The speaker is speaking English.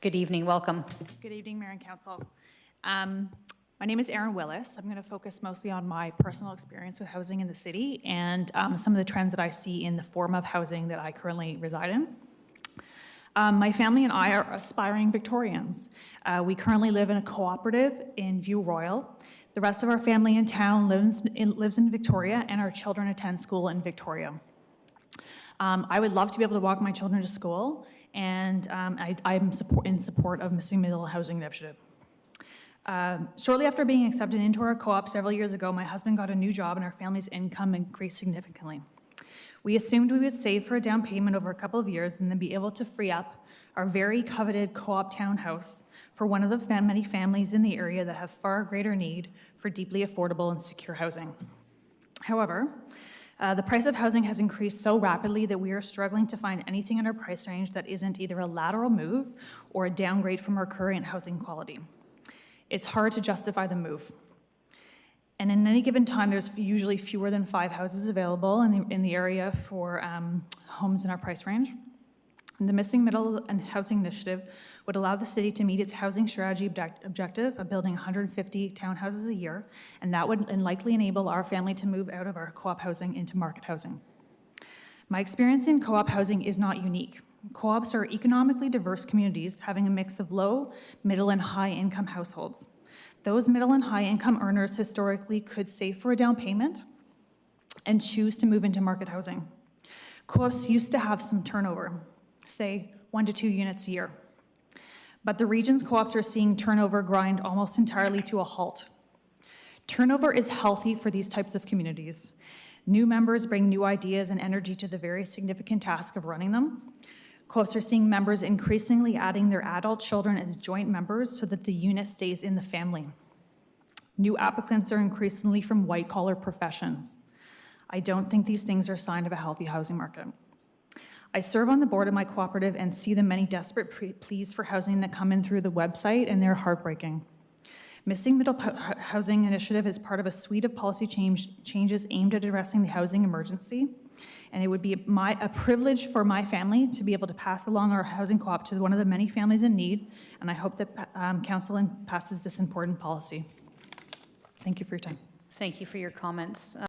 Good evening, welcome. Good evening, Mayor and Council. My name is Erin. I'm going to focus mostly on my personal experience with housing in the city and some of the trends that I see in the form of housing that I currently reside in. My family and I are aspiring Victorians. We currently live in a cooperative in View Royal. The rest of our family in town lives in Victoria, and our children attend school in Victoria. I would love to be able to walk my children to school, and I'm in support of Missing Middle Housing Initiative. Shortly after being accepted into our co-op several years ago, my husband got a new job and our family's income increased significantly. We assumed we would save for a down payment over a couple of years and then be able to free up our very coveted co-op townhouse for one of the many families in the area that have far greater need for deeply affordable and secure housing. However, the price of housing has increased so rapidly that we are struggling to find anything in our price range that isn't either a lateral move or a downgrade from our current housing quality. It's hard to justify the move. And in any given time, there's usually fewer than 5 houses available in the area for homes in our price range. And the Missing Middle and Housing Initiative would allow the city to meet its housing strategy objective of building 150 townhouses a year, and that would likely enable our family to move out of our co-op housing into market housing. My experience in co-op housing is not unique. Co-ops are economically diverse communities having a mix of low, middle, and high-income households. Those middle and high-income earners historically could save for a down payment and choose to move into market housing. Co-ops used to have some turnover, say 1 to 2 units a year. But the region's co-ops are seeing turnover grind almost entirely to a halt. Turnover is healthy for these types of communities. New members bring new ideas and energy to the very significant task of running them. Co-ops are seeing members increasingly adding their adult children as joint members so that the unit stays in the family. New applicants are increasingly from white-collar professions. I don't think these things are a sign of a healthy housing market. I serve on the board of my cooperative and see the many desperate pleas for housing that come in through the website, and they're heartbreaking. Missing Middle Housing Initiative is part of a suite of policy changes aimed at addressing the housing emergency, and it would be a privilege for my family to be able to pass along our housing co-op to one of the many families in need, and I hope that Council passes this important policy. Thank you for your time. Thank you for your comments.